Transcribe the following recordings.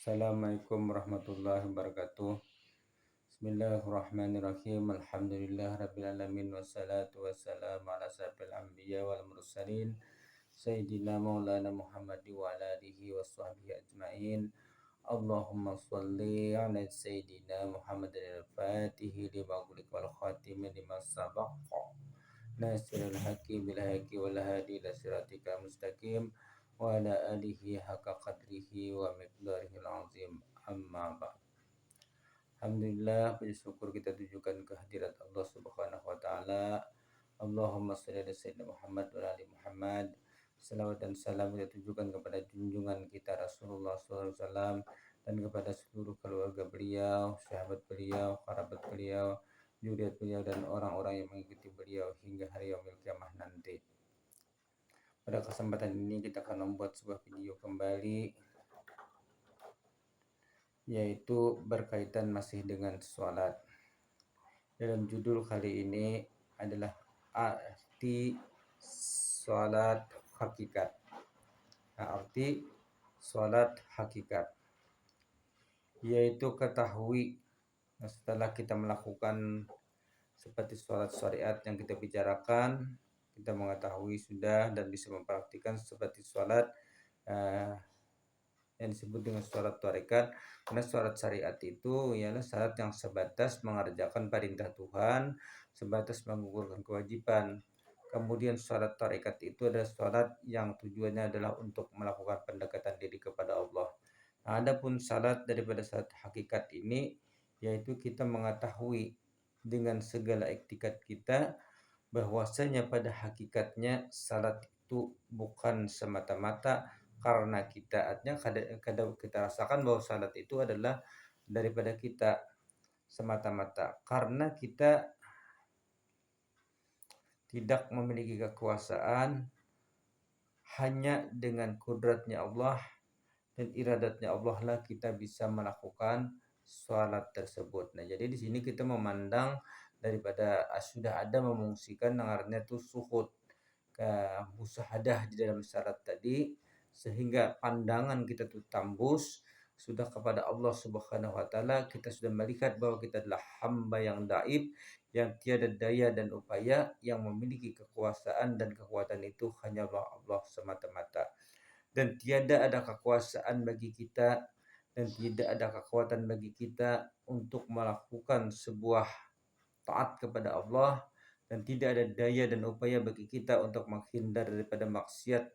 Assalamualaikum warahmatullahi wabarakatuh. Bismillahirrahmanirrahim. Alhamdulillah rabbil alamin wassalatu wassalamu ala asyrafil anbiya wal mursalin sayyidina maulana Muhammad wa ala alihi washabbihi ajmain. Allahumma shalli ala sayyidina Muhammadin al-fatihi lima ughliq wal khatimi lima sabaq nasirul haqqi bil haqqi wal hadi ila siratikal mustaqim wa ala alihi haqqa qadrihi wa miqdarihil azim, amma ba'd. Alhamdulillah, puji syukur kita tujukan kehadirat Allah Subhanahu wa taala. Allahumma shalli ala sayyidina Muhammad wa ala ali Muhammad. Salawat dan salam kita tujukan kepada junjungan kita Rasulullah SAW dan kepada seluruh keluarga beliau, sahabat beliau, kerabat beliau, zuriat beliau dan orang-orang yang mengikuti beliau hingga hari yaumil kiamah nanti. Pada kesempatan ini kita akan membuat sebuah video kembali, yaitu berkaitan masih dengan sholat. Dalam judul kali ini adalah arti sholat hakikat. Arti sholat hakikat, yaitu ketahui setelah kita melakukan seperti sholat syariat yang kita bicarakan, kita mengetahui sudah dan bisa mempraktikkan seperti sholat yang disebut dengan sholat tarekat. Karena sholat syariat itu ialah syarat yang sebatas mengerjakan perintah Tuhan, sebatas menggugurkan kewajiban. Kemudian sholat tarekat itu adalah sholat yang tujuannya adalah untuk melakukan pendekatan diri kepada Allah. Nah, adapun syarat daripada sholat hakikat ini, yaitu kita mengetahui dengan segala iktikad kita bahwasanya pada hakikatnya salat itu bukan semata-mata karena kita kita rasakan bahwa salat itu adalah daripada kita semata-mata karena kita tidak memiliki kekuasaan, hanya dengan kudratnya Allah dan iradatnya Allah lah kita bisa melakukan salat tersebut. Nah, jadi di sini kita memandang daripada sudah ada memungsikan dengarnya itu suhud ke musyahadah di dalam salat tadi, sehingga pandangan kita itu tambus sudah kepada Allah Subhanahu wa taala. Kita sudah melihat bahwa kita adalah hamba yang dhaif, yang tiada daya dan upaya, yang memiliki kekuasaan dan kekuatan itu hanya Allah semata-mata. Dan tiada ada kekuasaan bagi kita dan tidak ada kekuatan bagi kita untuk melakukan sebuah taat kepada Allah, dan tidak ada daya dan upaya bagi kita untuk menghindar daripada maksiat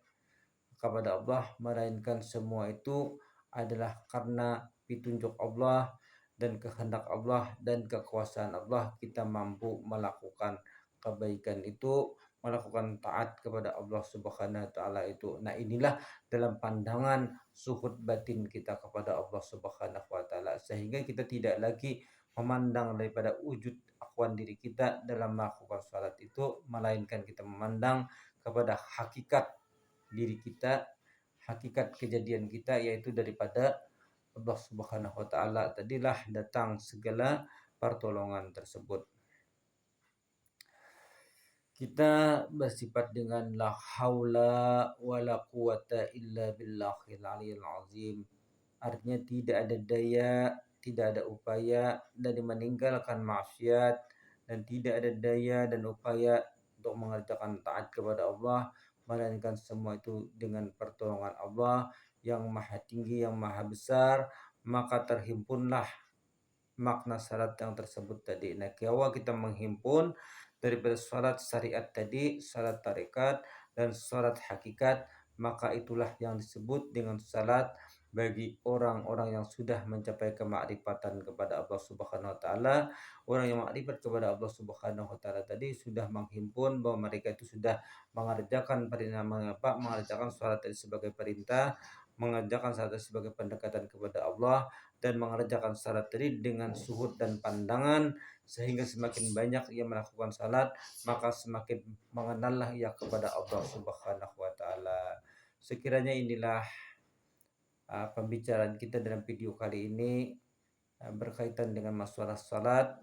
kepada Allah, melainkan semua itu adalah karena petunjuk Allah dan kehendak Allah dan kekuasaan Allah kita mampu melakukan kebaikan itu, melakukan taat kepada Allah Subhanahu wa taala itu. Nah, inilah dalam pandangan suhud batin kita kepada Allah Subhanahu wa taala, sehingga kita tidak lagi memandang daripada wujud akuan diri kita dalam melakukan salat itu, melainkan kita memandang kepada hakikat diri kita, hakikat kejadian kita, yaitu daripada Allah Subhanahu wa taala tadilah datang segala pertolongan tersebut. Kita bersifat dengan la haula wala quwata illa billahil aliyil azim. Artinya tidak ada daya, tidak ada upaya dari meninggalkan maksiat, dan tidak ada daya dan upaya untuk mengerjakan taat kepada Allah, melainkan semua itu dengan pertolongan Allah yang maha tinggi, yang maha besar. Maka terhimpunlah makna syarat yang tersebut tadi. Nah, kalau kita menghimpun daripada salat syariat tadi, salat tarekat dan salat hakikat, maka itulah yang disebut dengan salat bagi orang-orang yang sudah mencapai kemakrifatan kepada Allah Subhanahu wa taala. Orang yang makrifat kepada Allah Subhanahu wa taala tadi sudah menghimpun bahwa mereka itu sudah mengerjakan mengerjakan salat tadi sebagai perintah, mengerjakan salat sebagai pendekatan kepada Allah, dan mengerjakan salat tadi dengan suhud dan pandangan, sehingga semakin banyak ia melakukan salat, maka semakin mengenallah ia kepada Allah Subhanahu wa taala. Sekiranya inilah pembicaraan kita dalam video kali ini berkaitan dengan masalah salat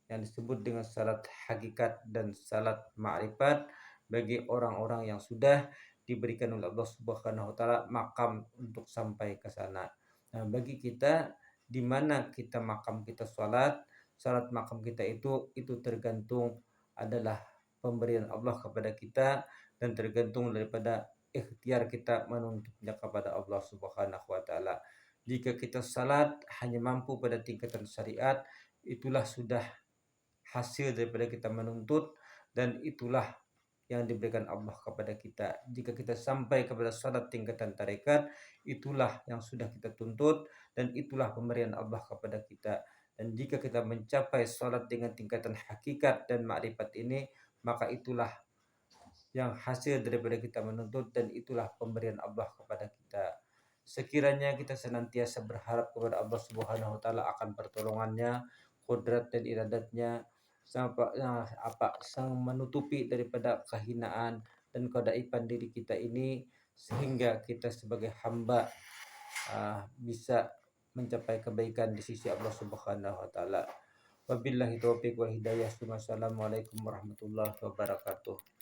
yang disebut dengan salat hakikat dan salat ma'rifat bagi orang-orang yang sudah diberikan oleh Allah Subhanahu wa taala makam untuk sampai ke sana. Nah, bagi kita di mana kita makam kita salat makam kita itu tergantung adalah pemberian Allah kepada kita dan tergantung daripada ikhtiar kita menuntutnya kepada Allah Subhanahu wa taala. Jika kita salat hanya mampu pada tingkatan syariat, itulah sudah hasil daripada kita menuntut dan itulah yang diberikan Allah kepada kita. Jika kita sampai kepada salat tingkatan tarekat, itulah yang sudah kita tuntut dan itulah pemberian Allah kepada kita. Dan jika kita mencapai salat dengan tingkatan hakikat dan makrifat ini, maka itulah yang hasil daripada kita menuntut dan itulah pemberian Allah kepada kita. Sekiranya kita senantiasa berharap kepada Allah Subhanahu wa taala akan pertolongannya, kodrat dan iradatnya sampai sang menutupi daripada kehinaan dan kedaifan diri kita ini sehingga kita sebagai hamba bisa mencapai kebaikan di sisi Allah Subhanahu wa taala. Wabillahi taufiq wal hidayah. Wassalamualaikum warahmatullahi wabarakatuh.